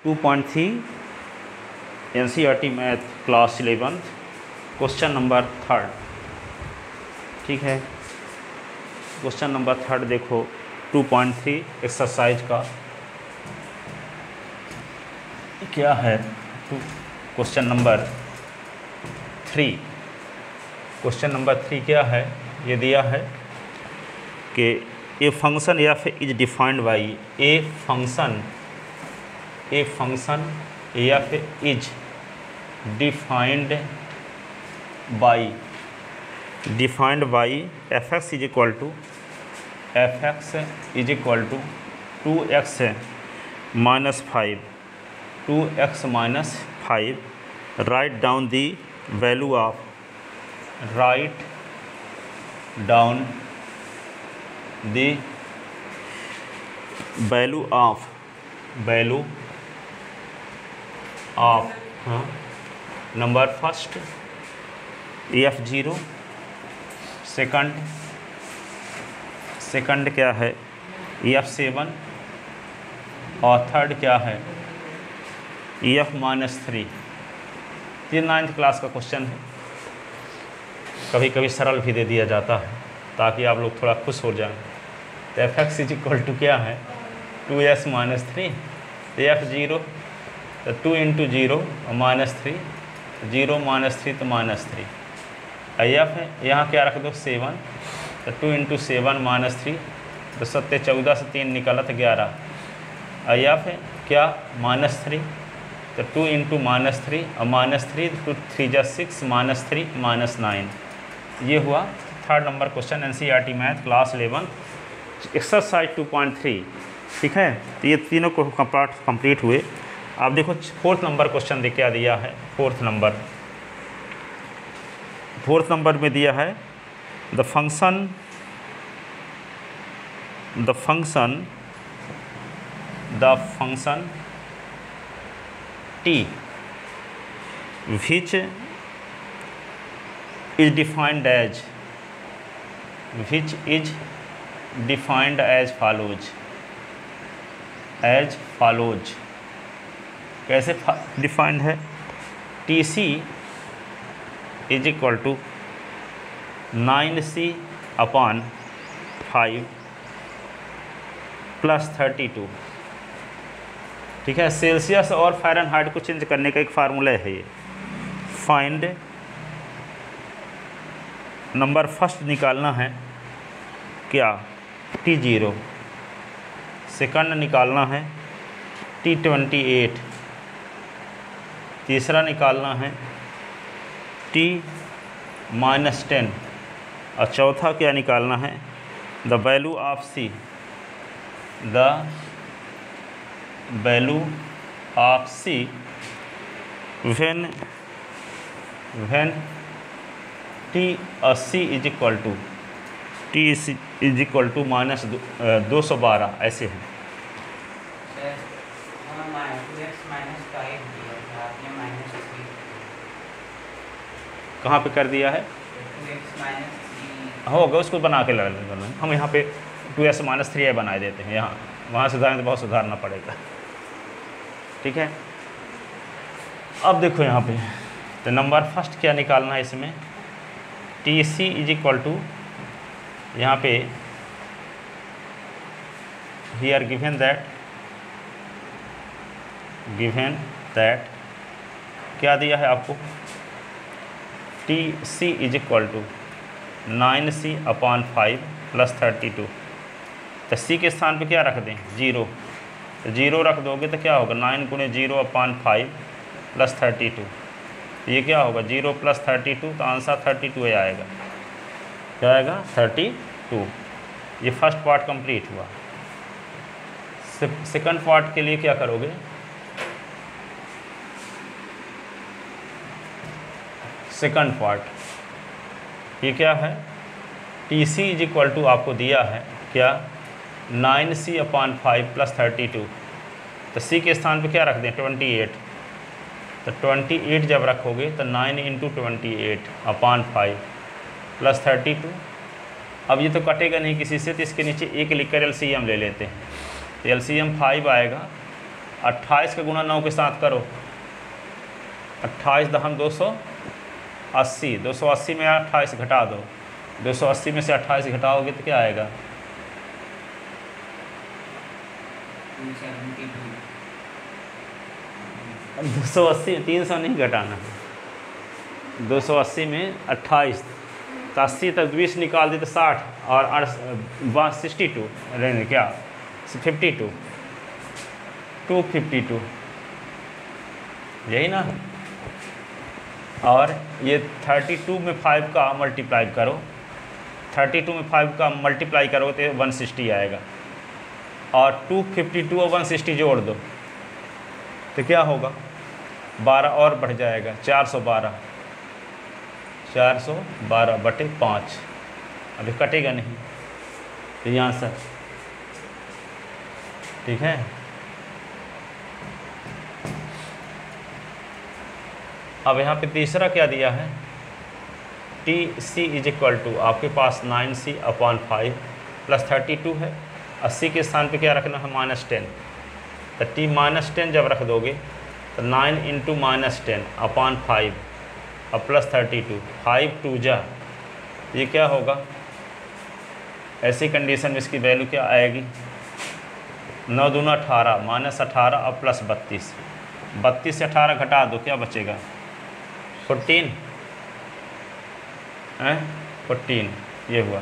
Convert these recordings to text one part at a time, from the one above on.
2.3 NCERT math class 11 question number 3। ठीक है, question number 3 देखो 2.3 एक्सरसाइज का क्या है। क्वेश्चन नंबर 3 क्या है, ये दिया है कि ए फंक्शन या फिर is defined by a function या फिर is defined by F x is equal to 2x minus 5 write down the value of number first F0, second क्या है F7 और थर्ड क्या है F-3। ये 9th क्लास का क्वेश्चन है, कभी कभी सरल भी दे दिया जाता है ताकि आप लोग थोड़ा खुश हो जाएं। तो F x is equal to क्या है 2s माइनस 3, तो F0 तो 2 इंटू 0 माइनस 3, 0 माइनस 3 तो माइनस 3। एफ है यहाँ क्या रख दो 7, तो 2 इंटू 7 माइनस 3, तो 7 14 से 3 निकाला तो 11। एफ है क्या माइनस 3, तो 2 इंटू माइनस 3 और माइनस 3 तो 3 जा 6 माइनस 3 माइनस 9। ये हुआ 3rd number question NCERT math class 11 exercise 2.3। ठीक है, तो ये तीनों को कंप्लीट हुए। आप देखो 4th नंबर क्वेश्चन देख क्या दिया है। 4th नंबर में दिया है the function t which is defined as follows। कैसे डिफाइंड है, TC is equal to 9C upon 5 plus 32। ठीक है, सेल्सियस और फ़ारेनहाइट को चेंज करने का एक फार्मूला है ये। फाइंड नंबर फर्स्ट निकालना है क्या T0, सेकंड निकालना है T28, तीसरा निकालना है T-10 और चौथा क्या निकालना है the value of C when T80 is equal to minus 212 ऐसे है। कहाँ पे कर दिया है, होगा उसको बना के लगा। हम यहाँ पे 2s माइनस 3 बना देते हैं, यहाँ वहाँ सुधारें तो बहुत सुधारना पड़ेगा। ठीक है, अब देखो यहाँ पे तो नंबर फर्स्ट क्या निकालना है इसमें TC इज इक्वल टू, यहाँ पे हियर गिवन दैट क्या दिया है आपको TC is equal to 9C upon 5 plus 32। तो C के स्थान पे क्या रख दें 0, तो 0 रख दोगे तो क्या होगा 9 गुणे 0 अपॉन 5 प्लस 32। तो ये क्या होगा 0 प्लस 32, तो आंसर 32 आएगा। क्या आएगा 32। ये फर्स्ट पार्ट कंप्लीट हुआ। सेकंड पार्ट के लिए क्या करोगे, सेकंड पार्ट ये क्या है TC इज इक्वल टू आपको दिया है क्या 9C अपॉन 5 प्लस 32। तो C के स्थान पे क्या रख दें 28, तो 28 जब रखोगे तो 9 इंटू 28 अपॉन 5 प्लस 32। अब ये तो कटेगा नहीं किसी से, तो इसके नीचे 1 लिखकर LCM ले लेते हैं। तो LCM 5 आएगा 28 का गुणा 9 के साथ करो, 28 दहम 280, 280 में 28 घटा दो, 280 में से 28 घटाओगे तो क्या आएगा? 280, 300 नहीं घटाना, 280 में 28 तो 80 तक 20 निकाल दी तो 60 और 62 रहेंगे क्या 52, 252 यही ना। और ये 32 में 5 का मल्टीप्लाई करो, 32 में 5 का मल्टीप्लाई करो तो 160 आएगा, और 252 और 160 जोड़ दो तो क्या होगा? 12 और बढ़ जाएगा, 412, 412/5। अभी कटेगा नहीं तो ये आंसर ठीक है। अब यहाँ पे तीसरा क्या दिया है? TC = आपके पास 9C/5 + 32 है, 80 के स्थान पे क्या रखना है? -10। तो T-10 जब रख दोगे तो 9 × -10/5 और +32, 5 2 जा, ये क्या होगा? ऐसी कंडीशन में इसकी वैल्यू क्या आएगी? 9 दूना 18, -18 और +32, 32 से 18 घटा दो, क्या बचेगा? 14 14 ये हुआ।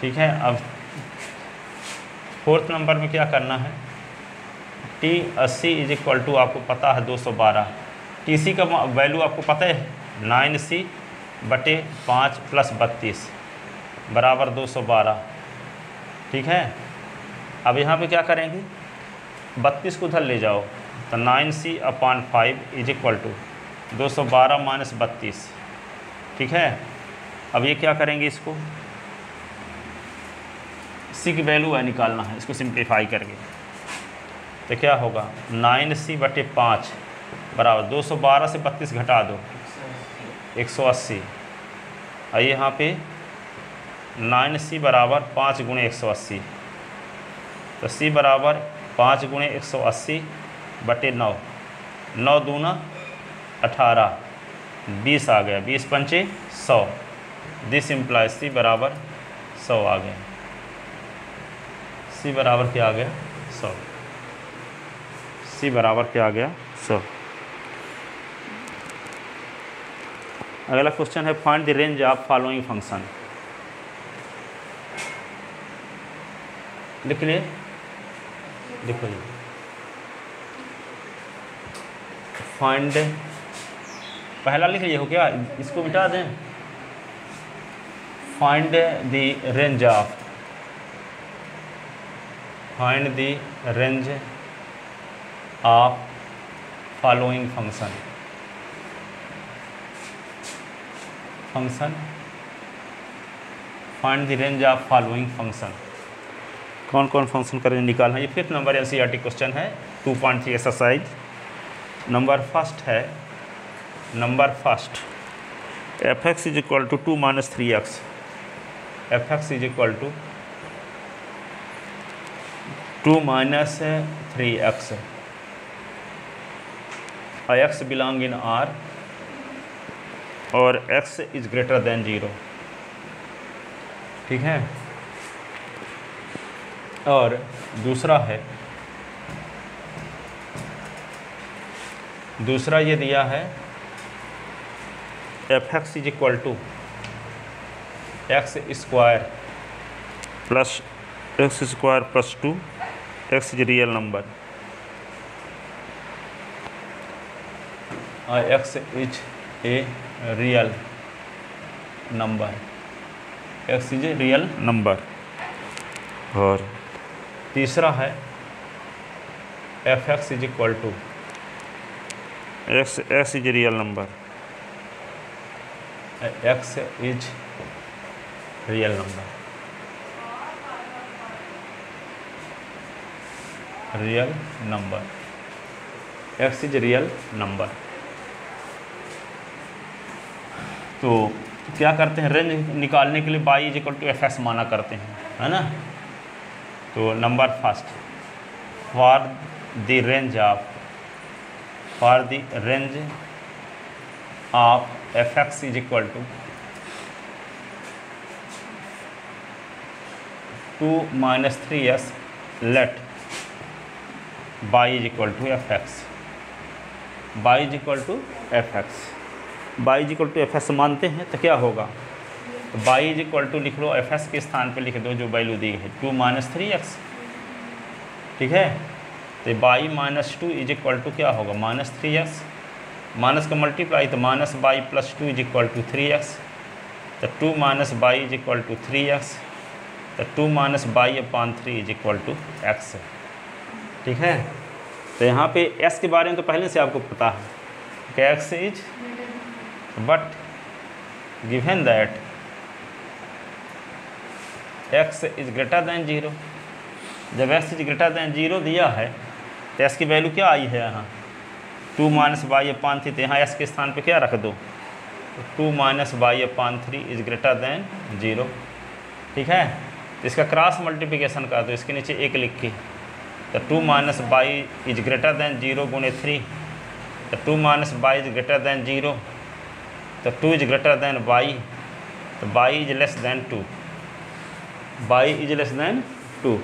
ठीक है, अब 4th नंबर में क्या करना है? T80 = आपको पता है 212, TC का वैल्यू आपको पता है 9C/5 + 32 = 212। ठीक है, अब यहाँ पे क्या करेंगे? 32 को उधर ले जाओ तो 9C/5 = 212 - 32। ठीक है, अब ये क्या करेंगे? इसको C की वैल्यू है निकालना है, इसको सिंप्लीफाई करके तो क्या होगा? 9C/5 = 212 से 32 घटा दो, 180। और यहाँ पे 9C = 5 × 180, तो C = 5 × 180/9, 9 दूना 18, 20 आ गया, 20 पंचे 100। दिस इम्प्लाइज C = 100 आ गया। C बराबर क्या आ गया? 100। C बराबर क्या आ गया? 100। अगला क्वेश्चन है find the range of following function. लिख लिए, देखो जी, फाइंड, पहला लिख लिए हो क्या? इसको मिटा दें। Find the range of, find the range of following function. Find the range of following function. कौन कौन फंक्शन का रेंज निकालना है? ये 5th नंबर NCERT क्वेश्चन है, 2.3 एक्सरसाइज। नंबर फर्स्ट है, number first f(x) = 2 - 3x। f(x) = 2 - 3x और x belong in R और x इज ग्रेटर देन 0। ठीक है, और दूसरा है, दूसरा ये दिया है f(x) = x² plus x² + 2, x is real number और x is a real number, x is a real number. और तीसरा है f(x) = x is real number, x is real number, real number, x is real number. तो क्या करते हैं? Range निकालने के लिए y = fx माना करते हैं, है ना। तो number first, for the range of F x is equal to 2 - 3s let y is equal to F X, y is equal to F X, y is equal to F x मानते हैं तो क्या होगा, तो y is equal to लिख लो, F X के स्थान पे लिख दो जो वैल्यू दी है 2 - 3x, ठीक है। तो y - 2 इज इक्वल टू क्या होगा, -3x, माइनस का मल्टीप्लाई तो -y + 2 is equal to 3x, तो 2 - y is equal to 3x, तो 2 - y/3 is equal to x है, ठीक है। तो यहाँ पे s के बारे में तो पहले से आपको पता है कि x is, but given that x is greater than 0, जब x इज ग्रेटर दैन 0 दिया है तो s की वैल्यू क्या आई है यहाँ 2 - y/3, तो यहाँ s के स्थान पे क्या रख दो, तो 2 - y/3 इज ग्रेटर दैन 0, ठीक है। तो इसका क्रॉस मल्टीप्लिकेशन का तो इसके नीचे 1 लिख के, तो 2 - y इज ग्रेटर दैन 0 × 3, तो 2 - y इज ग्रेटर दैन 0, तो 2 इज ग्रेटर दैन y, तो y is less than 2, y is less than 2,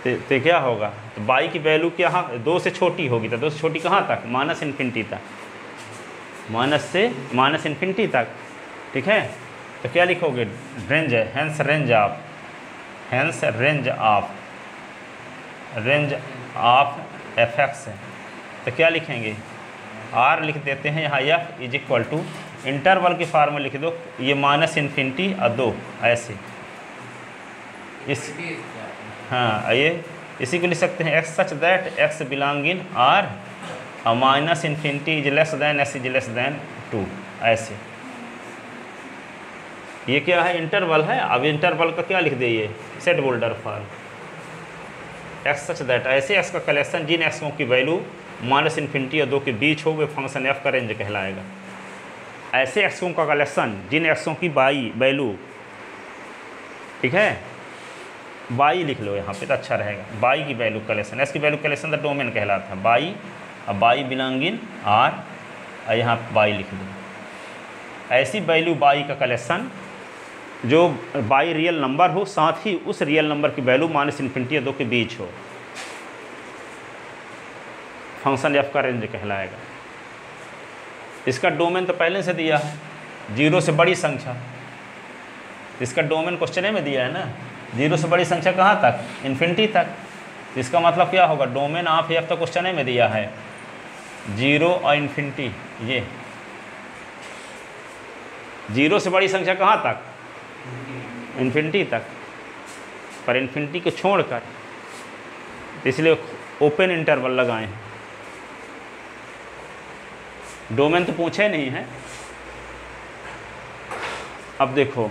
तो क्या होगा, तो y की वैल्यू क्या, 2 से छोटी होगी, तो 2 से छोटी कहाँ तक, -∞ तक, माइनस से -∞ तक, ठीक है। तो क्या लिखोगे, रेंज है, hence range of F x है, तो क्या लिखेंगे, r लिख देते हैं यहाँ, f is equal to interval के फॉर्म में लिख दो, ये -∞ और 2 ऐसे, इस हाँ ये इसी को लिख सकते हैं, x such that x belong in R और -∞ is less then s is less than 2 ऐसे। ये क्या है, इंटरवल है। अब इंटरवल का क्या लिख दे, ये set boulder form, x such that, ऐसे x का कलेक्शन जिन एक्सों की वैल्यू -∞ और 2 के बीच हो, वे फंक्शन f का रेंज कहलाएगा। ऐसे एक्सों का कलेक्शन जिन एक्सों की वैल्यू, ठीक है, y लिख लो यहाँ पे तो अच्छा रहेगा, y की वैल्यू कलेक्शन, s की वैल्यू कलेक्शन द डोमेन कहलाता है, y, अब y बिलोंग इन R और यहाँ y लिख दो। ऐसी वैल्यू y का कलेक्शन जो y रियल नंबर हो, साथ ही उस रियल नंबर की वैल्यू -∞ या 2 के बीच हो, फंक्शन f का रेंज कहलाएगा। इसका डोमेन तो पहले से दिया है, 0 से बड़ी संख्या, इसका डोमेन क्वेश्चन में दिया है ना, 0 से बड़ी संख्या कहाँ तक, ∞ तक। इसका मतलब क्या होगा, डोमेन ऑफ एफ तो क्वेश्चन में दिया है 0 और ∞, ये 0 से बड़ी संख्या कहाँ तक, ∞ तक, पर ∞ को छोड़कर, इसलिए ओपन इंटरवल लगाए हैं। डोमेन तो पूछे नहीं है। अब देखो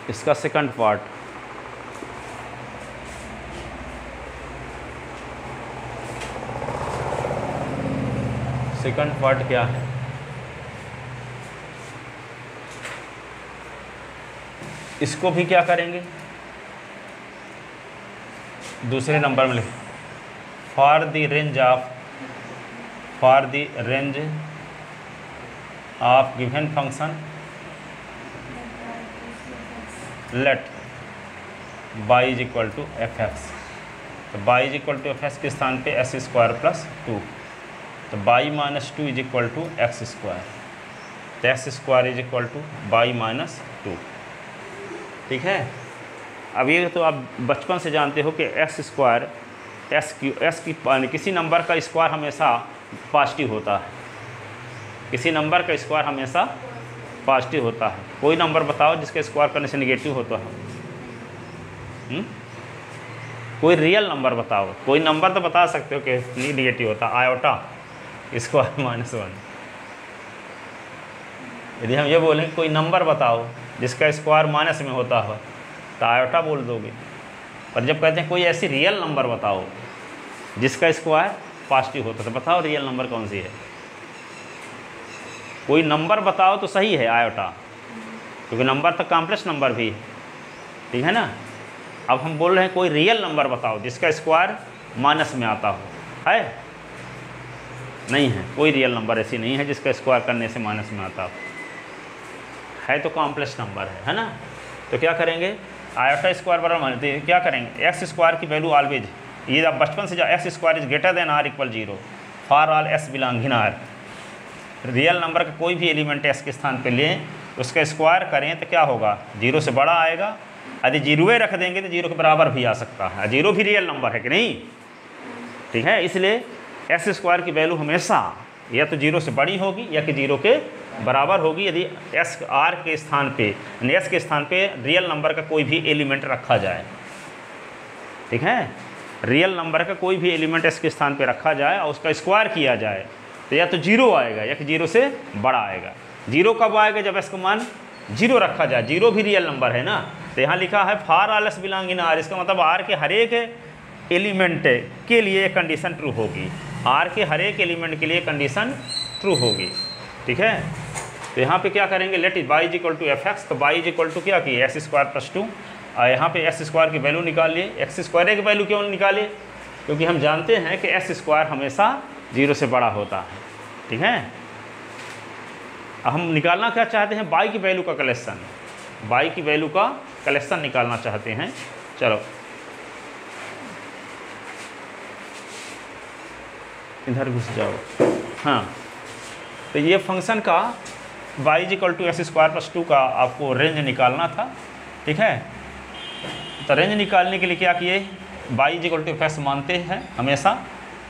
इसका सेकंड पार्ट, क्या है, इसको भी क्या करेंगे, दूसरे नंबर में लिख, for the range of given function let y is equal to F x, तो y is equal to F X के स्थान पे s² + 2, तो y - 2 is equal to x², तो x² is equal to y - 2, ठीक है। अब ये तो आप बचपन से जानते हो कि x² s की किसी नंबर का स्क्वायर हमेशा पॉजिटिव होता है, किसी नंबर का स्क्वायर हमेशा पॉजिटिव होता है। कोई नंबर बताओ जिसका स्क्वायर करने से नेगेटिव होता है, कोई रियल नंबर बताओ, कोई नंबर तो बता सकते हो कि नेगेटिव होता, आयोटा स्क्वायर -1। यदि हम ये बोलें कोई नंबर बताओ जिसका स्क्वायर माइनस में होता हो तो आयोटा बोल दोगे, पर जब कहते हैं कोई ऐसी रियल नंबर बताओ जिसका स्क्वायर पॉजिटिव होता है, तो बताओ रियल नंबर कौन सी है। कोई नंबर बताओ तो सही है आयोटा, क्योंकि नंबर तो कॉम्प्लेक्स नंबर भी है, ठीक है ना। अब हम बोल रहे हैं कोई रियल नंबर बताओ जिसका स्क्वायर माइनस में आता हो, है? नहीं है, कोई रियल नंबर ऐसी नहीं है जिसका स्क्वायर करने से माइनस में आता हो। है तो कॉम्प्लेक्स नंबर है ना? तो क्या करेंगे, आयोटा स्क्वायर बराबर माइनस, तो क्या करेंगे, एक्स स्क्वायर की वैल्यू ऑलवेज, ये आप बचपन से जो X square is greater than or equal 0 for all X belong in R. Real number का कोई भी एलिमेंट एस के स्थान पे लें, उसका स्क्वायर करें तो क्या होगा, 0 से बड़ा आएगा। यदि 0 रख देंगे तो 0 के बराबर भी आ सकता है। 0 भी रियल नंबर है कि नहीं? ठीक है, इसलिए एस स्क्वायर की वैल्यू हमेशा या तो 0 से बड़ी होगी या कि 0 के बराबर होगी यदि एस आर के स्थान पे, यानी एस के स्थान पे रियल नंबर का कोई भी एलिमेंट रखा जाए। ठीक है, रियल नंबर का कोई भी एलिमेंट एस के स्थान पे रखा जाए और उसका स्क्वायर किया जाए तो या तो 0 आएगा या कि 0 से बड़ा आएगा। 0 कब आएगा, जब एस का मान 0 रखा जाए। 0 भी रियल नंबर है ना, तो यहाँ लिखा है for all X belong in are, इसका मतलब आर के हर एक एलिमेंट के लिए कंडीशन ट्रू होगी। आर के हर एक एलिमेंट के लिए कंडीशन ट्रू होगी। ठीक है, तो यहाँ पे क्या करेंगे, let is Y is equal to F x, तो वाई इज इक्वल टू क्या की एक्स स्क्वायर प्लस 2, और यहाँ पे एस स्क्वायर की वैल्यू निकालिए। एक्स स्क्वायर की वैल्यू क्यों निकालिए, क्योंकि हम जानते हैं कि एस स्क्वायर हमेशा 0 से बड़ा होता है। ठीक है, हम निकालना क्या चाहते हैं, वाई की वैल्यू का कलेक्शन, वाई की वैल्यू का कलेक्शन निकालना चाहते हैं। चलो इधर घुस जाओ। हाँ, तो ये फंक्शन का y is equal to S square plus 2 का आपको रेंज निकालना था। ठीक है, तो रेंज निकालने के लिए क्या किए, y is equal to F x मानते हैं हमेशा।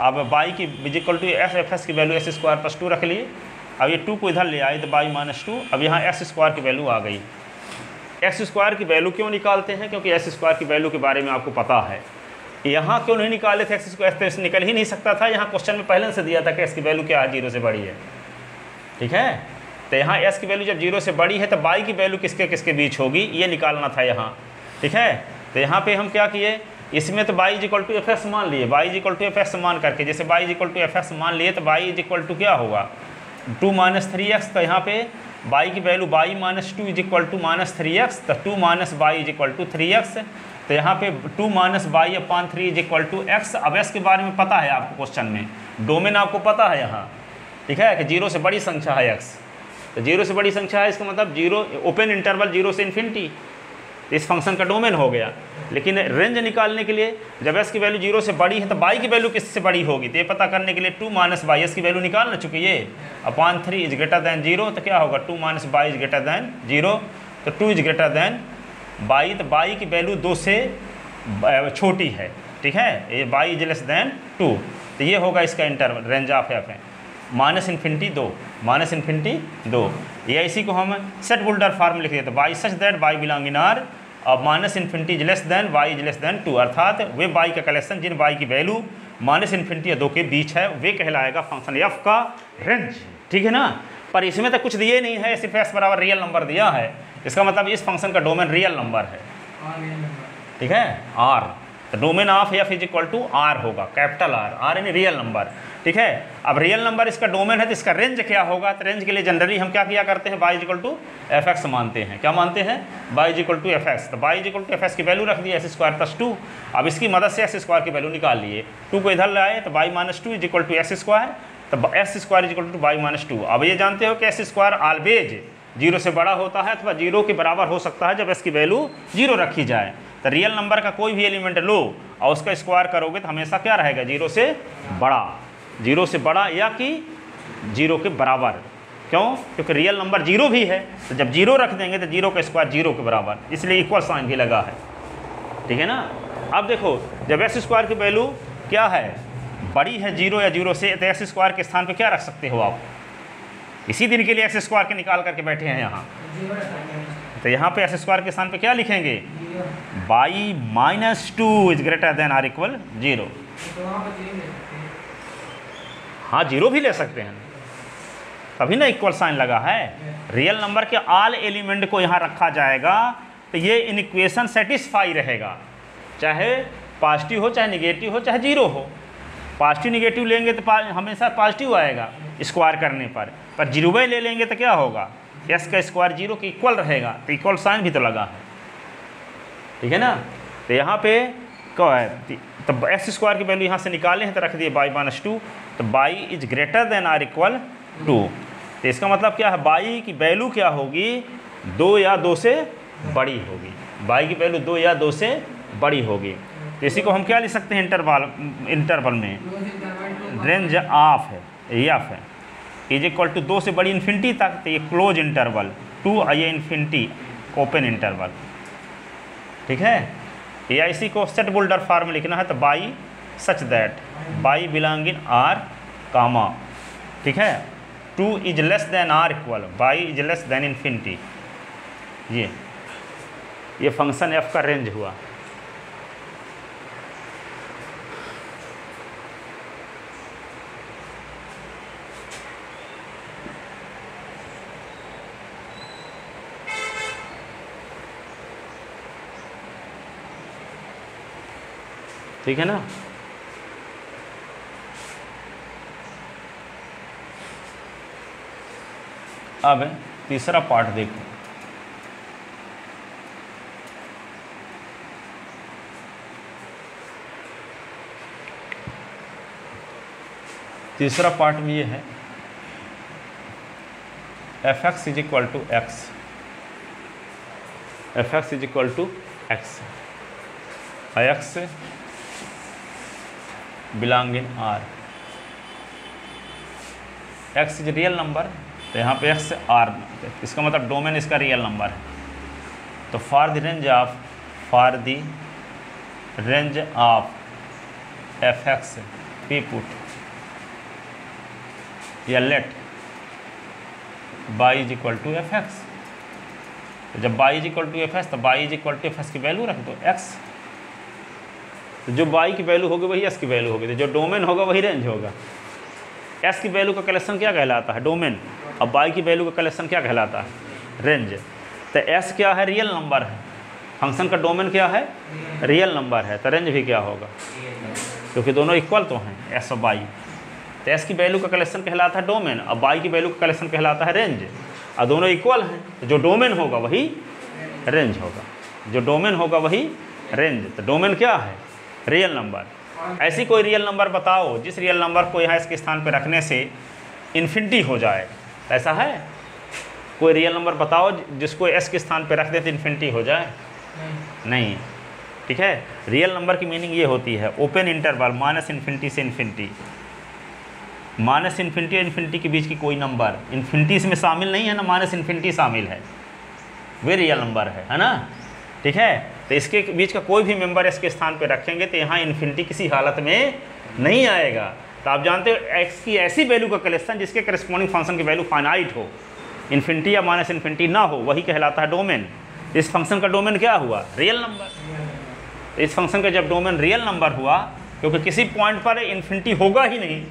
अब y की is equal to F x की वैल्यू एस स्क्वायर प्लस 2 रख लिए। अब ये 2 को इधर ले आए तो y माइनस 2, अब यहाँ एस स्क्वायर की वैल्यू आ गई। एक्स स्क्वायर की वैल्यू क्यों निकालते हैं, क्योंकि एस स्क्वायर की वैल्यू के बारे में आपको पता है। यहाँ क्यों नहीं निकाले थे एक्स स्क्वायर, तो निकल ही नहीं सकता था। यहाँ क्वेश्चन में पहले से दिया था कि एस की वैल्यू क्या है, 0 से बड़ी है। ठीक है, तो यहाँ एस की वैल्यू जब 0 से बड़ी है तो वाई की वैल्यू किसके किसके बीच होगी, ये निकालना था यहाँ। ठीक है, तो यहाँ पे हम क्या किए, इसमें तो Y is equal to F X मान लिए, Y is equal to F X मान करके, जैसे Y is equal to F X मान लिए तो वाई इज इक्वल टू क्या होगा, 2 माइनस 3x। तो यहाँ पे वाई की value Y minus 2 is equal to minus 3x, तो 2 minus Y is equal to 3x। तो यहाँ पे 2 minus Y upon 3 is equal to x। अब एस के बारे में पता है आपको, क्वेश्चन में डोमेन आपको पता है यहाँ। ठीक है, कि 0 से बड़ी संख्या है x, तो 0 से बड़ी संख्या है, इसका मतलब 0 ओपन इंटरवल 0 से इन्फिनिटी, तो इस फंक्शन का डोमेन हो गया। लेकिन रेंज निकालने के लिए जब एस की वैल्यू 0 से बड़ी है तो वाई की वैल्यू किससे बड़ी होगी, तो ये पता करने के लिए 2 माइनस वाई, एस की वैल्यू निकालना चुकी ये अपॉन 3 इज ग्रेटर दैन 0, तो क्या होगा 2 minus Y is greater than 0, तो 2 इज ग्रेटर दैन वाई, तो वाई की वैल्यू 2 से छोटी है। ठीक है, ये वाई इज लेस दैन 2, तो ये होगा इसका इंटरवल रेंज ऑफ एफ है माइनस इन्फिनिटी 2, माइनस इन्फिनिटी 2। ये इसी को हम सेट बुल्डर फॉर्म लिख देते, y such that y belong in R, और minus infinity is less than y is less than 2, अर्थात वे वाई का कलेक्शन जिन वाई की वैल्यू माइनस इन्फिनिटी या 2 के बीच है वे कहलाएगा फंक्शन एफ का रेंज। ठीक है ना, पर इसमें तो कुछ दिए नहीं है, सिर्फ एस बराबर रियल नंबर दिया है, इसका मतलब इस फंक्शन का डोमेन रियल नंबर है। ठीक है, आर, तो domain of F is equal to R होगा, कैपिटल आर, आर यानी रियल नंबर। ठीक है, अब रियल नंबर इसका डोमेन है तो इसका रेंज क्या होगा, तो रेंज के लिए जनरली हम क्या किया करते हैं, y is equal to F x मानते हैं। क्या मानते हैं, y is equal to F x, तो Y is equal to F x की वैल्यू रख दी एस स्क्वायर प्लस 2। अब इसकी मदद से एस स्क्वायर की वैल्यू निकाल लिए, 2 को इधर लाए तो Y minus 2 is equal to S square, तो S square is equal to Y minus 2। अब ये जानते हो कि एस स्क्वायर ऑलवेज 0 से बड़ा होता है अथवा 0 के बराबर हो सकता है जब इसकी वैल्यू 0 रखी जाए। तो रियल नंबर का कोई भी एलिमेंट लो और उसका स्क्वायर करोगे तो हमेशा क्या रहेगा, 0 से बड़ा, 0 से बड़ा या कि 0 के बराबर। क्यों, क्योंकि रियल नंबर 0 भी है, तो जब 0 रख देंगे तो 0 का स्क्वायर 0 के बराबर, इसलिए इक्वल साइन भी लगा है। ठीक है ना, अब देखो जब एस स्क्वायर की वैल्यू क्या है, बड़ी है 0 या 0 से, तो एस स्क्वायर के स्थान पर क्या रख सकते हो आप, इसी दिन के लिए एस स्क्वायर के निकाल करके बैठे हैं यहाँ, तो यहाँ पे एस स्क्वायर के स्थान पे क्या लिखेंगे, Y minus 2 is greater than or equal 0। हाँ, 0 भी ले सकते हैं, तभी ना इक्वल साइन लगा है। रियल नंबर के ऑल एलिमेंट को यहाँ रखा जाएगा तो ये इन इक्वेशन सेटिस्फाई रहेगा, चाहे पॉजिटिव हो चाहे निगेटिव हो चाहे 0 हो। पॉजिटिव निगेटिव लेंगे तो हमेशा पॉजिटिव आएगा स्क्वायर करने पर 0 ले लेंगे तो क्या होगा, एस का स्क्वायर 0 के इक्वल रहेगा, तो इक्वल साइन भी तो लगा है। ठीक है ना, तो यहाँ पे क्या है, तो एक्स स्क्वायर की वैल्यू यहाँ से निकाले हैं तो रख दिए बाई माइनस 2, तो Y is greater than or equal 2। तो इसका मतलब क्या है, बाई की वैल्यू क्या होगी, 2 या 2 से बड़ी होगी। बाई की वैल्यू 2 या 2 से बड़ी होगी। तो इसी को हम क्या लिख सकते हैं, इंटरवल में रेंज ऑफ है एफ है इज इक्वल टू 2 से बड़ी इन्फिनिटी तक, तो ये क्लोज इंटरवल, 2 ये इन्फिनिटी ओपन इंटरवल, ठीक है। या इसी को सेट बुल्डर फॉर्म में लिखना है, तो Y such that by belong in R comma, ठीक है, 2 is less than or equal, Y is less than infinity. ये फंक्शन एफ का रेंज हुआ। ठीक है ना। अब तीसरा पार्ट देखो, तीसरा पार्ट में ये है F x is equal to X, F x is equal to X, X belong in R, X is real number, तो यहाँ पे एक्स आर, इसका मतलब डोमेन इसका रियल नंबर है। तो for the range of F X P put या let by is equal to F x. तो जब Y is equal to F x, तो Y is equal to F x की वैल्यू रख दो एक्स, तो जो बाई की वैल्यू होगी वही एस की वैल्यू होगी, तो जो डोमेन होगा वही रेंज होगा। एस की वैल्यू का कलेक्शन क्या कहलाता है, डोमेन, और बाई की वैल्यू का कलेक्शन क्या कहलाता है, रेंज। तो एस क्या है, रियल नंबर है, फंक्शन का डोमेन क्या है, रियल नंबर है, तो रेंज भी क्या होगा, क्योंकि दोनों इक्वल तो हैं एस और बाई। तो एस की वैल्यू का कलेक्शन कहलाता है डोमेन, और बाई की वैल्यू का कलेक्शन कहलाता है रेंज, और दोनों इक्वल हैं, तो जो डोमेन होगा वही रेंज होगा, जो डोमेन होगा वही रेंज। तो डोमेन क्या है, रियल नंबर। ऐसी कोई रियल नंबर बताओ जिस रियल नंबर को यहाँ इसके स्थान पर रखने से इन्फिनिटी हो जाए, ऐसा है कोई रियल नंबर बताओ जिसको एस के स्थान पर रख दे तो इन्फिनिटी हो जाए, नहीं, ठीक है। रियल नंबर की मीनिंग ये होती है ओपन इंटरवल माइनस इन्फिनिटी से इन्फिनिटी, माइनस इन्फिनिटी और इन्फिनिटी के बीच की कोई नंबर, इन्फिनिटी इसमें शामिल नहीं है ना, माइनस इन्फिनिटी शामिल है, वे रियल नंबर है ना, ठीक है। तो इसके बीच का कोई भी मेंबर इसके स्थान पे रखेंगे तो यहाँ इन्फिनिटी किसी हालत में नहीं आएगा। तो आप जानते हो एक्स की ऐसी वैल्यू का कलेक्शन जिसके करस्पॉन्डिंग फंक्शन की वैल्यू फाइनाइट हो, इन्फिनिटी या माइनस इन्फिनिटी ना हो, वही कहलाता है डोमेन। इस फंक्शन का डोमेन क्या हुआ, रियल नंबर। तो इस फंक्शन का जब डोमेन रियल नंबर हुआ, क्योंकि किसी पॉइंट पर इन्फिनिटी होगा ही नहीं,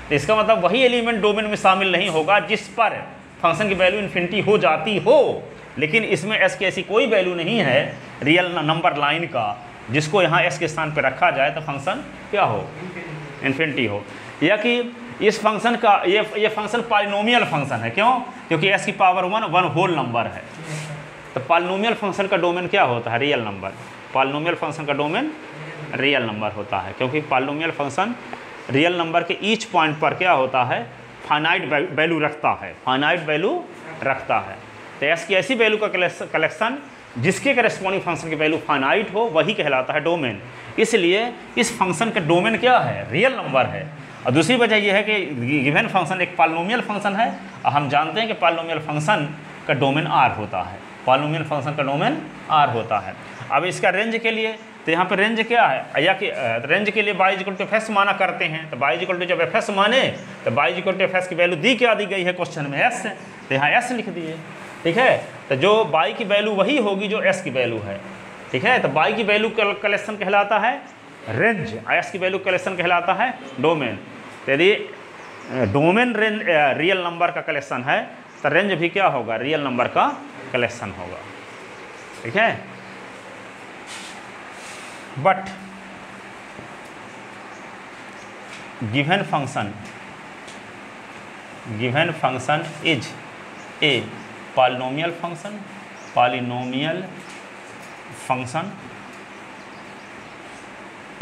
तो इसका मतलब वही एलिमेंट डोमेन में शामिल नहीं होगा जिस पर फंक्शन की वैल्यू इन्फिनिटी हो जाती हो। लेकिन इसमें एस की ऐसी कोई वैल्यू नहीं है रियल नंबर लाइन का जिसको यहाँ एस के स्थान पर रखा जाए तो फंक्शन क्या हो, इन्फिनिटी हो। या कि इस फंक्शन का ये फंक्शन पॉलिनोमियल फंक्शन है, क्यों, क्योंकि एस की पावर 1 होल नंबर है। तो पॉलिनोमियल फंक्शन का डोमेन क्या होता है, रियल नंबर। पॉलिनोमियल फंक्शन का डोमेन रियल नंबर होता है, क्योंकि पॉलिनोमियल फंक्शन रियल नंबर के ईच पॉइंट पर क्या होता है, फाइनाइट वैल्यू रखता है, फाइनाइट वैल्यू रखता है। तो एस की ऐसी वैल्यू का कलेक्शन जिसके करस्पॉन्डिंग फंक्शन की वैल्यू फाइनाइट हो वही कहलाता है डोमेन। इसलिए इस फंक्शन का डोमेन क्या है, रियल नंबर है। और दूसरी वजह यह है कि गिवन फंक्शन एक पॉलिनोमियल फंक्शन है, और हम जानते हैं कि पॉलिनोमियल फंक्शन का डोमेन आर होता है, पॉलिनोमियल फंक्शन का डोमेन आर होता है। अब इसका रेंज के लिए तो यहाँ पर रेंज क्या है, या कि रेंज के लिए Y equal to F X माना करते हैं। तो बाई इक्वल टू जब एफ एस माने तो Y equal to F X की वैल्यू दी क्या दी गई है क्वेश्चन में, एस, तो यहाँ एस लिख दिए, ठीक है। तो जो बाई की वैल्यू वही होगी जो एस की वैल्यू है, ठीक है। तो बाई की वैल्यू कलेक्शन कहलाता है रेंज, एस की वैल्यू कलेक्शन कहलाता है डोमेन। तो यदि डोमेन रियल नंबर का कलेक्शन है तो रेंज भी क्या होगा, रियल नंबर का कलेक्शन होगा, ठीक है। But given function is a polynomial function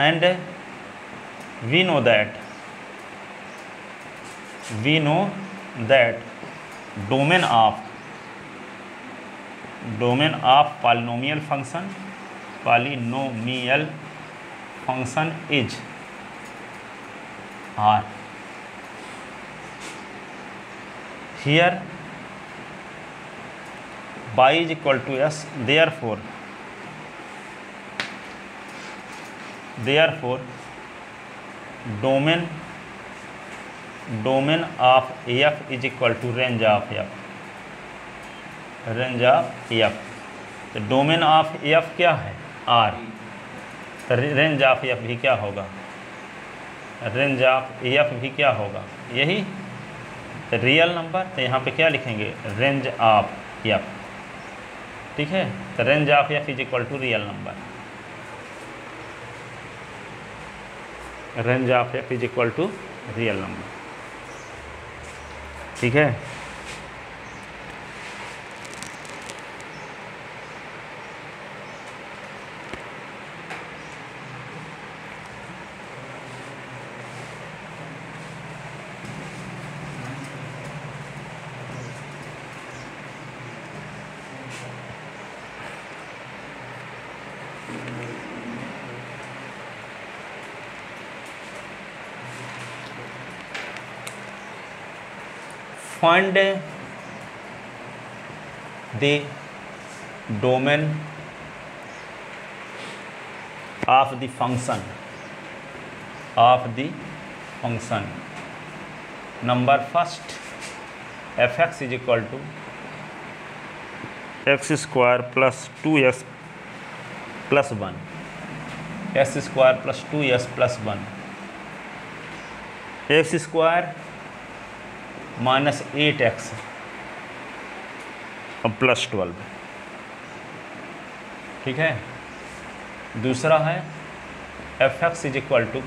and we know that domain of polynomial function is R. Here y is equal to s, therefore domain of f is equal to range of f. तो domain of f क्या है? R. तो range of f भी क्या होगा? Range of f भी क्या होगा? यही रियल नंबर। तो यहाँ पे क्या लिखेंगे? Range of f। ठीक है, तो range of f is equal to real number. Range of f is equal to real number. ठीक है, find the domain of the function number first fx is equal to x square plus 2s plus 1, s square plus 2s plus 1, x square minus 8x plus 12। ठीक है, दूसरा है fx is equal to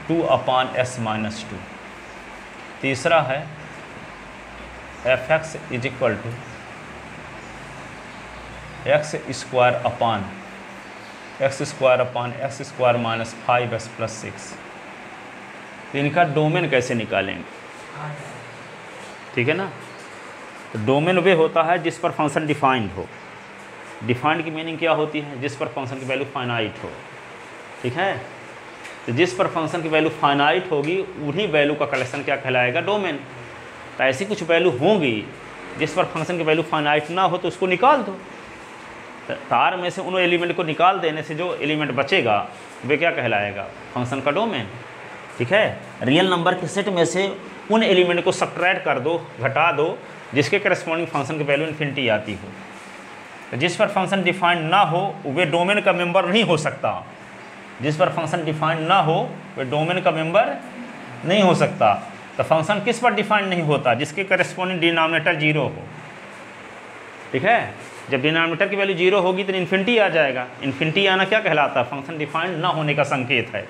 2/s minus 2। तीसरा है fx is equal to x square upon x square minus 5s plus 6। तो इनका domain कैसे निकालेंगे? ठीक है ना, तो डोमेन वे होता है जिस पर फंक्शन डिफाइंड हो। डिफाइंड की मीनिंग क्या होती है? जिस पर फंक्शन की वैल्यू फाइनाइट हो। ठीक है, तो जिस पर फंक्शन की वैल्यू फाइनाइट होगी उन्हीं वैल्यू का कलेक्शन क्या कहलाएगा? डोमेन। तो ऐसी कुछ वैल्यू होंगी जिस पर फंक्शन की वैल्यू फाइनाइट ना हो तो उसको निकाल दो। तो तार में से उन एलिमेंट को निकाल देने से जो एलिमेंट बचेगा वे क्या कहलाएगा? फंक्शन का डोमेन। ठीक है, रियल नंबर के सेट में से उन एलिमेंट को सब्ट्रैक्ट कर दो, घटा दो, जिसके करस्पॉन्डिंग फंक्शन की वैल्यू इन्फिनिटी आती हो। तो जिस पर फंक्शन डिफाइंड ना हो वे डोमेन का मेंबर नहीं हो सकता। जिस पर फंक्शन डिफाइंड ना हो वे डोमेन का मेंबर नहीं हो सकता। तो फंक्शन किस पर डिफाइंड नहीं होता? जिसके करस्पॉन्डिंग डिनोमिनेटर 0 हो। ठीक है, जब डिनोमिनेटर की वैल्यू 0 होगी तो इन्फिनिटी आ जाएगा। इन्फिनिटी आना क्या कहलाता है? फंक्शन डिफाइंड ना होने का संकेत है।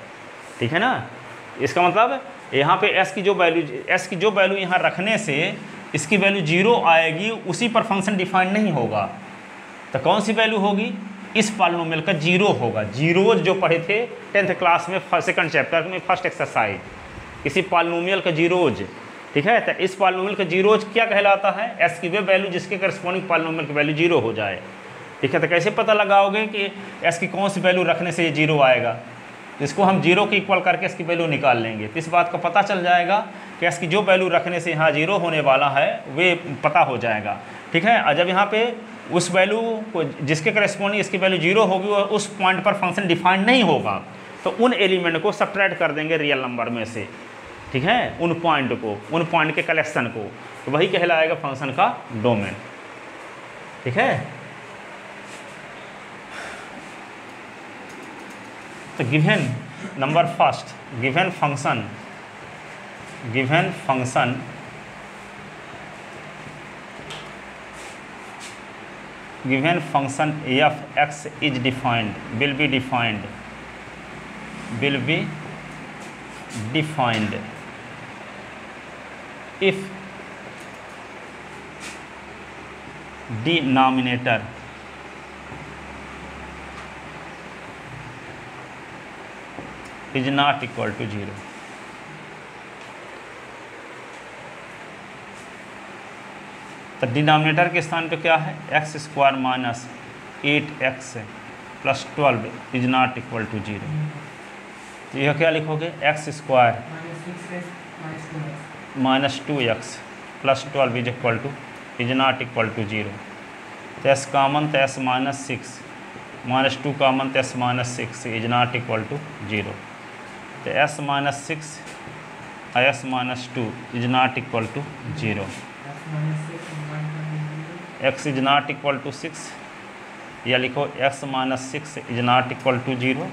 ठीक है ना, इसका मतलब यहाँ पे s की जो वैल्यू यहाँ रखने से इसकी वैल्यू 0 आएगी, उसी पर फंक्शन डिफाइंड नहीं होगा। तो कौन सी वैल्यू होगी? इस पॉलिनोमियल का 0 होगा। जीरोज जो पढ़े थे 10th क्लास में सेकंड चैप्टर में फर्स्ट एक्सरसाइज, किसी पॉलिनोमियल का जीरोज। ठीक है, तो इस पॉलिनोमियल का जीरोज क्या कहलाता है? s की वे वैल्यू जिसके करस्पॉन्डिंग पॉलिनोमियल की वैल्यू 0 हो जाए। ठीक है, तो कैसे पता लगाओगे कि s की कौन सी वैल्यू रखने से ये 0 आएगा? इसको हम 0 के इक्वल करके इसकी वैल्यू निकाल लेंगे। तो इस बात का पता चल जाएगा कि इसकी जो वैल्यू रखने से यहाँ 0 होने वाला है वे पता हो जाएगा। ठीक है, और जब यहाँ पे उस वैल्यू को जिसके करस्पॉन्डिंग इसकी वैल्यू 0 होगी और उस पॉइंट पर फंक्शन डिफाइंड नहीं होगा तो उन एलिमेंट को सब्ट्रैक्ट कर देंगे रियल नंबर में से। ठीक है, उन पॉइंट के कलेक्शन को, तो वही कहलाएगा फंक्शन का डोमेन। ठीक है, तो given number first, given function f x is defined will be defined if denominator is not equal to 0। तो डिनोमिनेटर के स्थान पे क्या है, x square minus 8x plus 12 is not equal to 0। तो यह क्या लिखोगे, X square minus 2x plus 12 is equal to is not equal to 0। तो एस कॉमन, तो एस माइनस 6 माइनस 2 कॉमन, तो S minus 6 is not equal to 0। तो S minus 6 और x minus 2 is not equal to 0। X is not equal to 6, या लिखो x minus 6 is not equal to 0,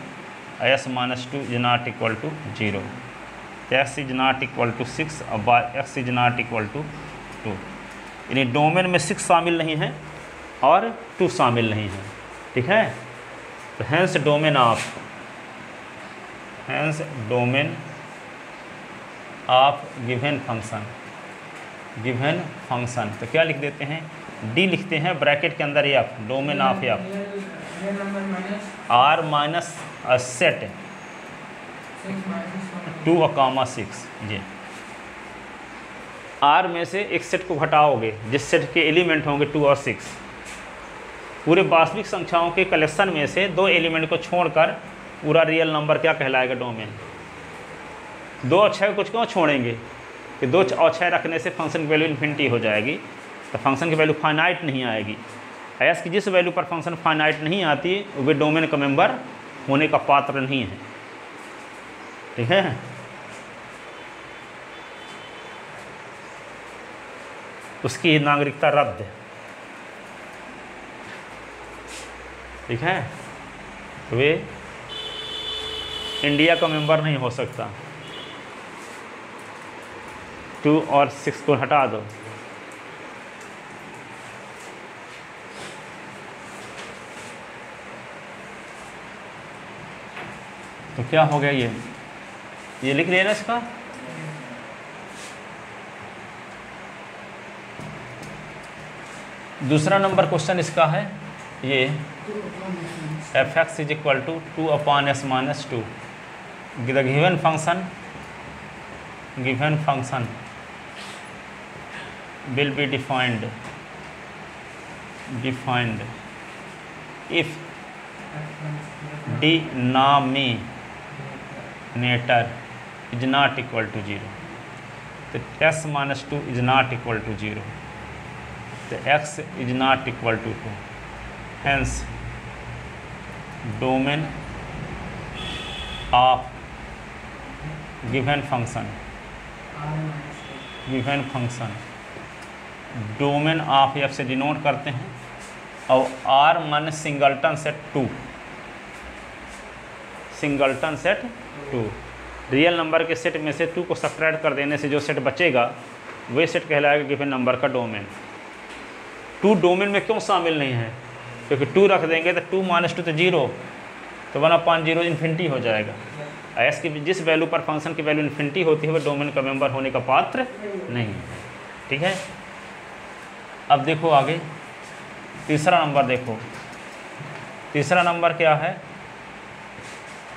x minus 2 is not equal to 0। तो x is not equal to 6 और x is not equal to 2। यानी domain में 6 शामिल नहीं है और 2 शामिल नहीं है, ठीक है। तो hence domain of given function, तो क्या लिख देते हैं, डी लिखते हैं ब्रैकेट के अंदर f, domain of f R minus set 2,6 जी। आर में से एक सेट को घटाओगे जिस सेट के एलिमेंट होंगे 2 और 6। पूरे वास्तविक संख्याओं के कलेक्शन में से 2 एलिमेंट को छोड़कर पूरा रियल नंबर क्या कहलाएगा, डोमेन। 2 और 6 को कुछ क्यों छोड़ेंगे कि 2 और 6 रखने से फंक्शन की वैल्यू इन्फिनिटी हो जाएगी, तो फंक्शन की वैल्यू फाइनाइट नहीं आएगी। एस की जिस वैल्यू पर फंक्शन फाइनाइट नहीं आती वे डोमेन का मेंबर होने का पात्र नहीं है, ठीक है। उसकी नागरिकता रद्द है, ठीक है। तो वे इंडिया का मेंबर नहीं हो सकता। 2 और 6 को हटा दो, तो क्या हो गया, ये लिख लिया ना इसका। दूसरा नंबर क्वेश्चन इसका है ये, f x is equal to 2 upon x minus 2। The given function will be defined if denominator is not equal to 0। तो s minus 2 is not equal to 0, तो x is not equal to 2। hence domain of given function domain of F से denote करते हैं, और are मन singleton set 2 real number के set में से 2 को सब्ट्रैक्ट कर देने से जो सेट बचेगा वही सेट कहलाएगा गिवन नंबर का डोमेन। 2 डोमेन में क्यों शामिल नहीं है, क्योंकि 2 रख देंगे तो 2 माइनस 2 तो 0, तो 1/0 इन्फिनिटी हो जाएगा। एस की जिस वैल्यू पर फंक्शन की वैल्यू इन्फिनिटी होती है वह डोमेन का मेंबर होने का पात्र नहीं है, ठीक है। अब देखो आगे तीसरा नंबर देखो, तीसरा नंबर क्या है,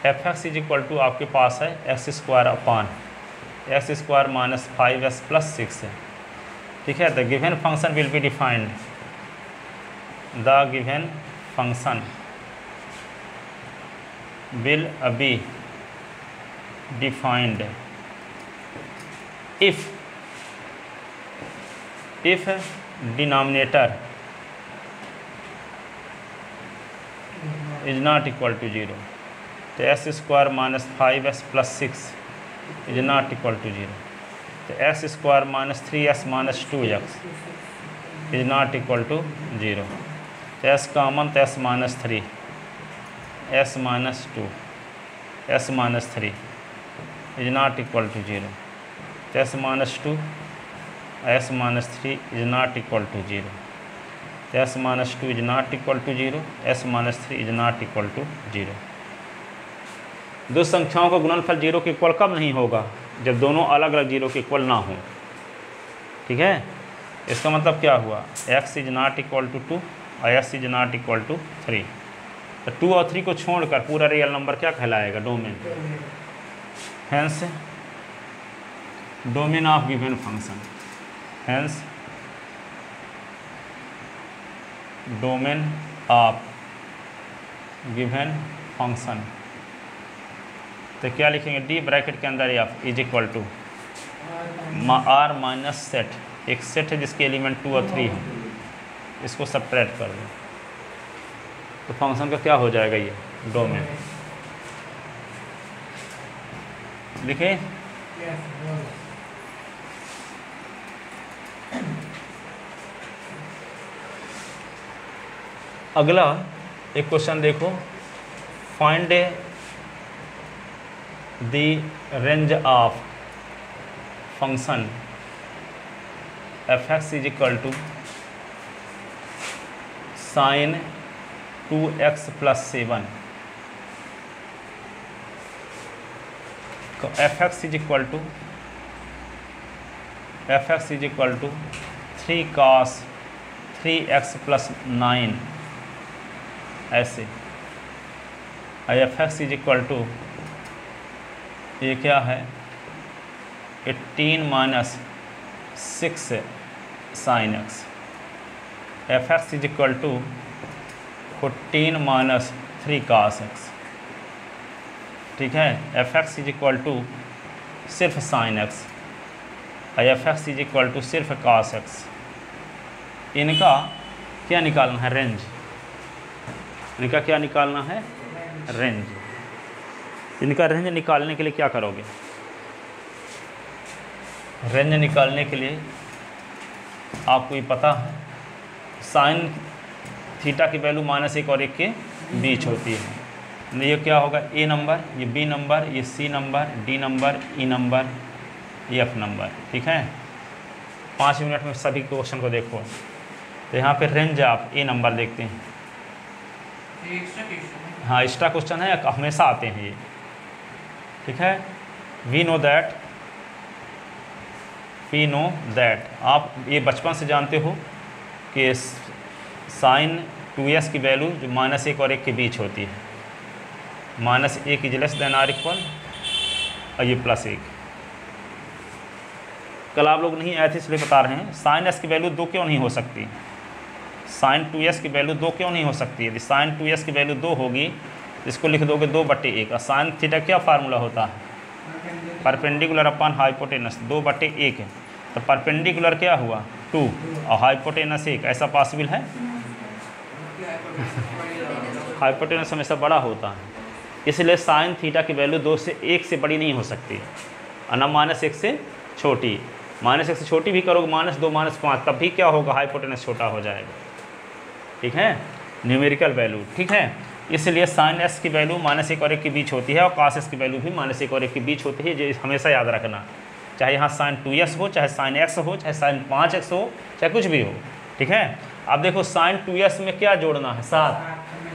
F x is equal to आपके पास है x square upon x square minus 5s plus 6 है, ठीक है। The given function will be defined, the given function will be defined if denominator is not equal to 0। तो S square minus 5s plus 6 is not equal to 0। तो S square minus 3s minus 2x is not equal to 0। तो S common, तो S minus 3 x minus 2 x minus 3 is not equal to 0। तो S minus 2 x minus 3 is not equal to 0। X minus 2 is not equal to 0, x minus 3 is not equal to 0। दो संख्याओं का गुणनफल 0 के equal कब नहीं होगा, जब दोनों अलग अलग 0 के इक्वल ना हो, ठीक है। इसका मतलब क्या हुआ, x is not equal to 2 और s is not equal to 3। तो 2 और 3 को छोड़कर पूरा रियल नंबर क्या कहलाएगा, domain. hence domain of given function, hence domain of given function। तो क्या लिखेंगे, डी ब्रैकेट के अंदर f is equal to R minus set, एक सेट है जिसके एलिमेंट 2 और 3 है, इसको सब्ट्रैक्ट कर दो तो फंक्शन का क्या हो जाएगा, ये डोमेन। लिखे अगला एक क्वेश्चन देखो, find the range of function f x is equal to sine 2x plus 7। तो F x is equal to 3 cos 3x plus 9 ऐसे। F x is equal to ये क्या है 18 minus 6 sine x. F x is equal to 14 minus 3 cos x। ठीक है, F x is equal to सिर्फ sine x और f x is equal to सिर्फ cos x। इनका क्या निकालना है, रेंज। इनका क्या निकालना है, रेंज। इनका रेंज निकालने के लिए क्या करोगे, रेंज निकालने के लिए आपको ये पता है साइन थीटा की वैल्यू -1 और 1 के बीच होती है। ये क्या होगा, ए नंबर, ये बी नंबर, ये सी नंबर, डी नंबर, ई नंबर, ये एफ नंबर। ठीक है, 5 मिनट में सभी क्वेश्चन को देखो। तो यहाँ पे रेंज आप ए नंबर देखते हैं। हाँ, एक्स्ट्रा क्वेश्चन है, हमेशा आते हैं ये। ठीक है, वी नो दैट आप ये बचपन से जानते हो कि साइन 2s की वैल्यू जो -1 और 1 के बीच होती है, -1 is less than or equal और ये +1। कल आप लोग नहीं आए थे इसलिए बता रहे हैं, साइन s की वैल्यू 2 क्यों नहीं हो सकती, साइन 2s की वैल्यू 2 क्यों नहीं हो सकती। यदि साइन 2s की वैल्यू 2 होगी इसको लिख दोगे 2/1। और साइन थीटा क्या फार्मूला होता है, परपेंडिकुलर अपॉन हाइपोटेनस 2/1 है। तो परपेंडिकुलर क्या हुआ 2 और हाइपोटेनस 1, ऐसा पॉसिबल है। हाइपोटेनस हमेशा बड़ा होता है, इसलिए साइन थीटा की वैल्यू 2 से 1 से बड़ी नहीं हो सकती और न -1 से छोटी। -1 से छोटी भी करोगे -2 -5 तब भी क्या होगा, हाइपोटेनस छोटा हो जाएगा। ठीक है, न्यूमेरिकल वैल्यू। ठीक है, इसलिए साइन s की वैल्यू -1 और 1 के बीच होती है और cos s की वैल्यू भी -1 और 1 के बीच होती है। जो हमेशा याद रखना, चाहे यहाँ साइन 2s हो, चाहे साइन x हो, चाहे साइन 5x हो, चाहे कुछ भी हो। ठीक है, अब देखो साइन 2s में क्या जोड़ना है, 7।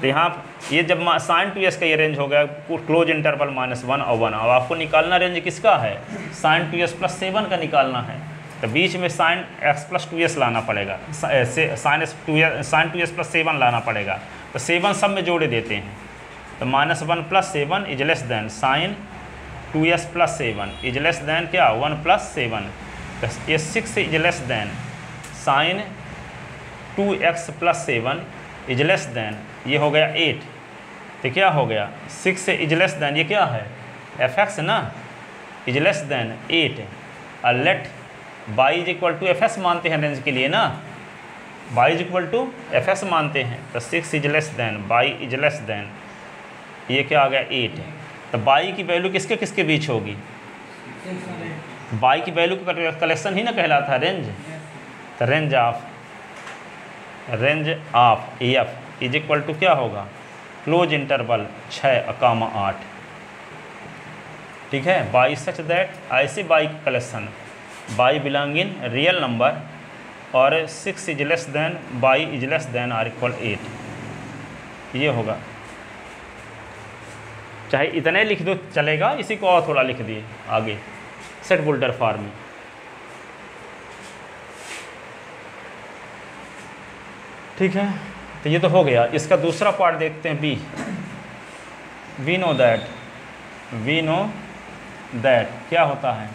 तो यहाँ ये जब साइन 2s का ये रेंज हो गया क्लोज इंटरवल -1 और 1। अब आपको निकालना रेंज किसका है, साइन 2s प्लस 7 का निकालना है। तो बीच में साइन x प्लस 2s लाना पड़ेगा, साइन 2s प्लस 7 लाना पड़ेगा। तो 7 सब में जोड़े देते हैं। तो -1 plus 7 is less than sine 2s plus 7 is less than क्या 1 प्लस 7। तो ये 6 is less than sine 2x plus 7 is less than, ये हो गया 8। तो क्या हो गया 6 से इज लेस देन, ये क्या है एफ एक्स ना, इज लेस देन 8। और let by is equal to F x मानते हैं रेंज के लिए ना, y is equal to F x मानते हैं। तो 6 is less than y is less than, ये क्या आ गया 8। तो बाई की वैल्यू किसके किसके बीच होगी, बाई की वैल्यू का कलेक्शन ही ना कहलाता है रेंज। तो range of F is equal to क्या होगा, क्लोज इंटरवल 6,8। ठीक है, बाई सच दैट, ऐसे y collection y belong in real number और 6 is less than y is less than or equal 8। ये होगा, चाहे इतने लिख दो चलेगा, इसी को और थोड़ा लिख दिए आगे सेट बुल्टर फॉर्म में। ठीक है, तो ये तो हो गया। इसका दूसरा पार्ट देखते हैं बी। वी नो दैट क्या होता है,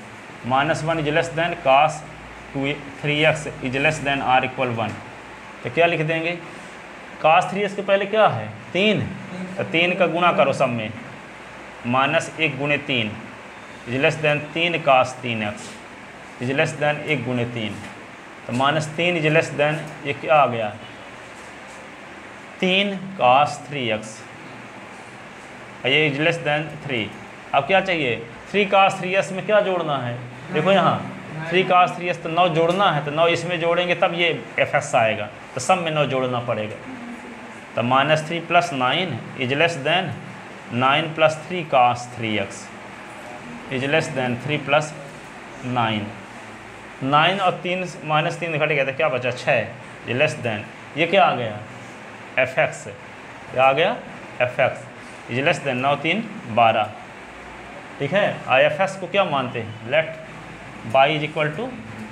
-1 is less then cos 3x is less than r equal 1। तो क्या लिख देंगे, cos 3x के पहले क्या है 3, तो 3 का गुणा करो सब में, -1 गुणे 3 is less then 3 cos 3x is less then 1 गुणे 3, तो -3 इज लेस देन ये क्या आ गया 3 cos 3x, ये इज लेस देन 3। अब क्या चाहिए 3 cos 3x में क्या जोड़ना है, देखो यहाँ 3 cos 3x तो 9 जोड़ना है, तो 9 इसमें जोड़ेंगे तब ये fx आएगा, तो सब में 9 जोड़ना पड़ेगा। तो -3 + 9 is less then 9 + 3 cos 3x is less then 3 + 9, 9 और 3 -3 घट गया तो क्या बचा 6 इज लेस देन ये क्या आ गया fx, क्या आ गया fx इज लेस देन 9 3 12। ठीक है, fx को क्या मानते हैं, let y is equal to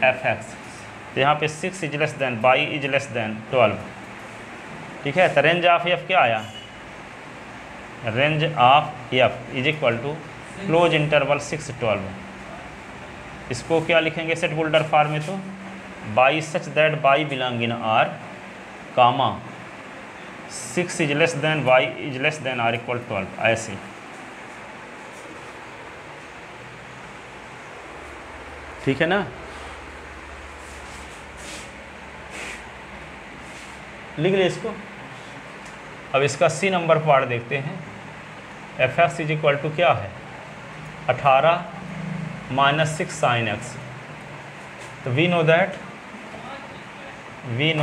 fx, तो यहाँ पे 6 is less than y is less than 12। ठीक है, तो रेंज ऑफ f क्या आया, range of f is equal to close interval 6 12। इसको क्या लिखेंगे सेट बोल्डर फॉर्म में, तो y such that y belong in r comma 6 is less than y is less than r equal 12, ऐसे। ठीक है ना, लिख ले इसको। अब इसका सी नंबर पार्ट देखते हैं, fx इज इक्वल टू क्या है 18 - 6 sin x, तो वी नो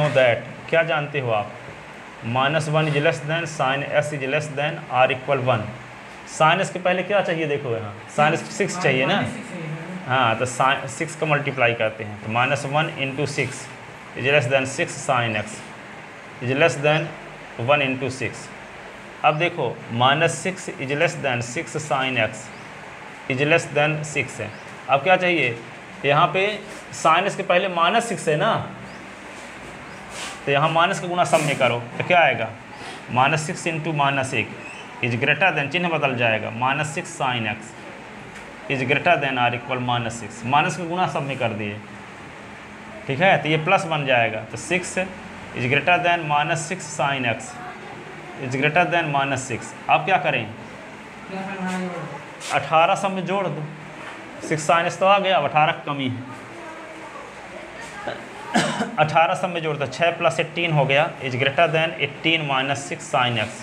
दैट क्या जानते हो आप, -1 is less then sin x is less than r equal 1। sin x के पहले क्या चाहिए, देखो यहाँ sin x 6 चाहिए ना, हाँ, तो 6 का मल्टीप्लाई करते हैं, तो -1 × 6 is less then 6 sin x is less then 1 × 6। अब देखो -6 is less then 6 sin x is less then 6 है। अब क्या चाहिए, यहाँ पे sin x के पहले -6 है ना, तो यहाँ माइनस का गुणा सब में करो तो क्या आएगा, -6 × -1 इज ग्रेटर देन, चिन्ह बदल जाएगा, -6 sin x is greater then r equal -6, minus का गुणा सब में कर दिए। ठीक है, तो ये प्लस बन जाएगा, तो 6 is greater then -6 sin x is greater then -6। अब क्या करें, 18 सब में जोड़ दो, 6 sin x तो आ गया, अब 18 की कमी है, 18 सब में जोड़ दो, 6 + 18 हो गया, is greater then 18 - 6 sin x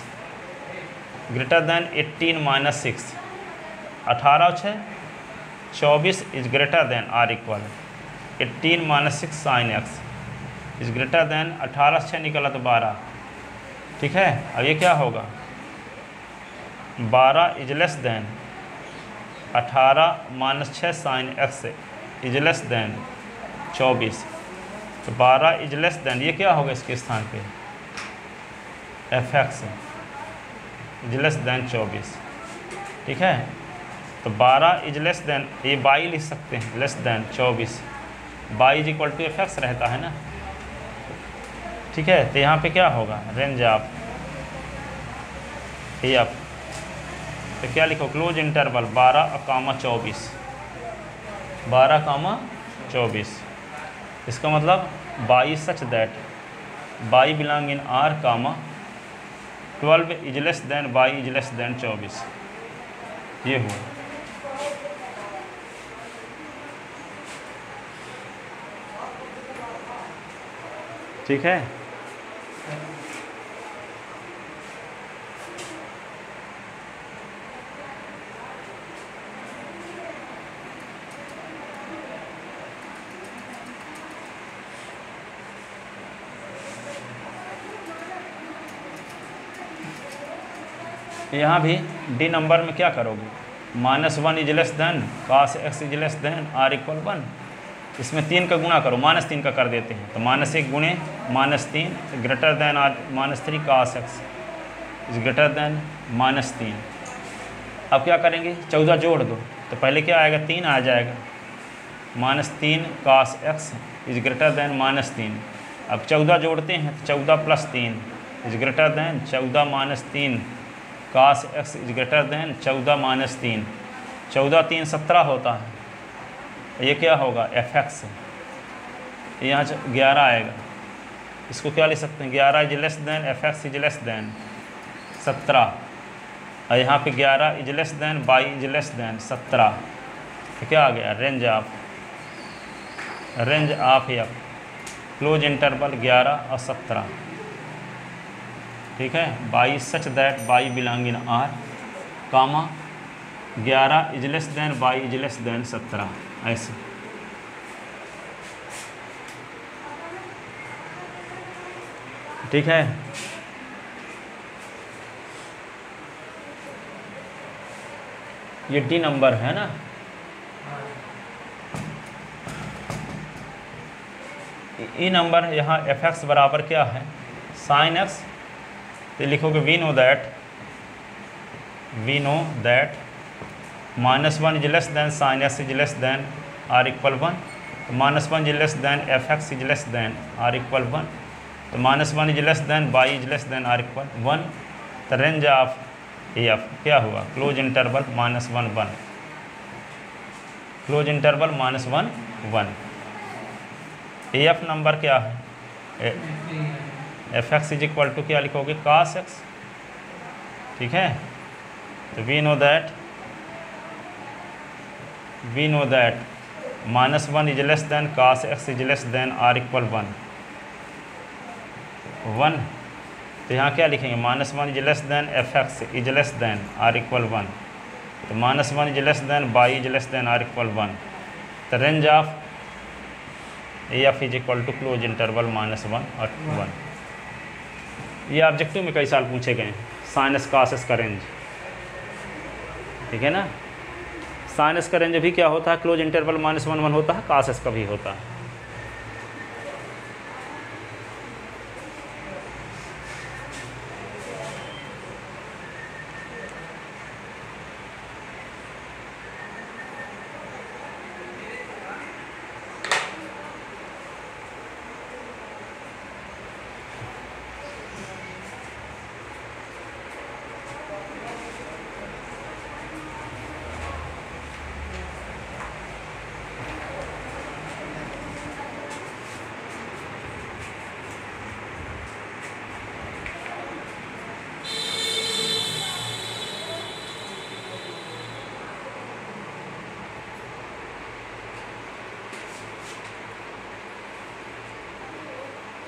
greater than 18 - 6, 18 और 6 24 is greater then r equal 18 - 6 sin x is greater then 18 से 6 निकला तो 12। ठीक है, अब ये क्या होगा, 12 is less then 18 - 6 sin x is less than 24, तो 12 इज लेस देन ये क्या होगा इसके स्थान पे fx इज लेस देन 24। ठीक है, तो 12 इज लेस देन, ये y लिख सकते हैं less than 24, y is equal to fx रहता है ना। ठीक है, तो यहाँ पे क्या होगा, रेंज ऑफ f, तो क्या लिखो क्लोज इंटरवल 12, 24, 12, 24। इसका मतलब y such that y belong in r, 12 is less than y is less than 24, ये हुआ। ठीक है, यहाँ भी डी नंबर में क्या करोगे, -1 is less then cos x is less than r equal 1, इसमें 3 का गुणा करो, -3 का कर देते हैं, तो -1 गुणे -3 greater than -3 cos x is greater then -3। अब क्या करेंगे, 14 जोड़ दो, तो पहले क्या आएगा 3 आ जाएगा, -3 cos x is greater then -3। अब 14 जोड़ते हैं तो 14 + 3 is greater then 14 - 3 cos x is greater then 14 - 3। 14 3 17 होता है, ये क्या होगा fx, यहाँ 11 आएगा, इसको क्या लिख सकते हैं 11 is less than fx is less than 17, और यहाँ पे 11 is less than 22 is less than 17, तो क्या आ गया range of f, close interval 11 और 17, ठीक है, y such that by belong in R, comma 11 is less than y is less than 17, ऐसे। ठीक है, ये डी नंबर है ना, ई नंबर यहाँ एफ एक्स बराबर क्या है साइन एक्स, तो लिखोगे we know that -1 is less than sine x is less than or equal 1, तो -1 is less than f x is less than or equal 1, तो -1 is less than y is less than or equal 1, तो range of f क्या हुआ close interval -1 1, close interval -1 1। F number क्या है F x is equal to क्या लिखोगे cos x, ठीक है, तो we know that -1 is less than cos x is less than or equal 1, तो यहाँ क्या लिखेंगे -1 is less than f x is less than or equal 1, तो -1 is less than y is less than or equal 1, तो range of F is equal to close interval -1 और 1। ये objective में कई साल पूछे गए हैं, साइनस कासस का रेंज, ठीक है ना, साइनस का रेंज भी क्या होता है क्लोज इंटरवल -1 1 होता है, कासस का भी होता है।